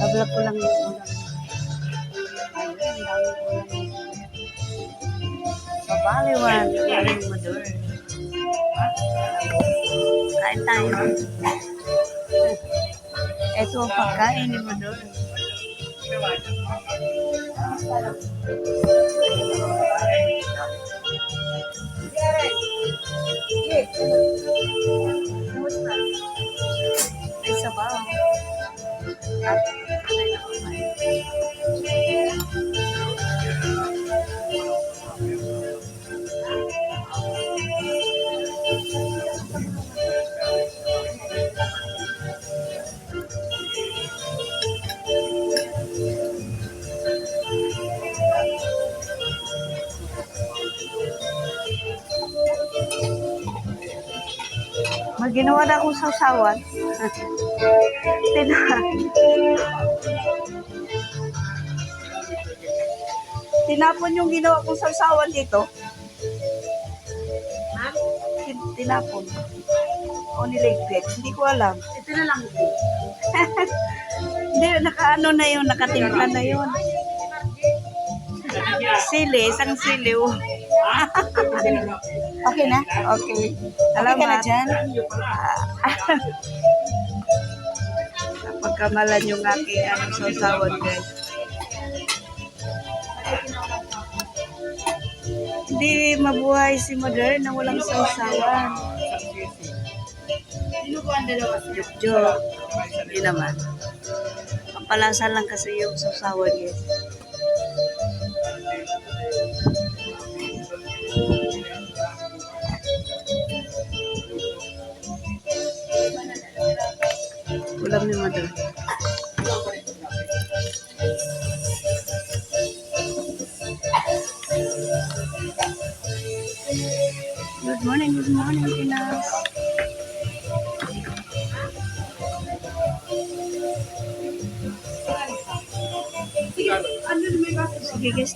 Bablog ko lang yung ulam. Babaliwan. Galing mo doon. Kain tayo. Ito ang pagkain ni mo doon. Ay, sabaw. Maginawa na akong sausawan. Tinapon yung ginawa kong sausawan dito. Ha? Tinapon. O niligpit. Hindi ko alam. Ito na lang. Hindi, nakaano na yun. Nakatimpla na yun. Sili. Isang sili. Okay na? Okay. Okay ka na dyan? Napagkamalan yung aking sausawan, guys. Hindi mabuhay si Mother na walang sausawan. Sino ko ang dalawa? Joke. Hindi naman. Pampalasa lang kasi yung sausawan, guys. Ulam ni Mother. Good morning, Pinas. Sige, ano na may baso? Sige, guys.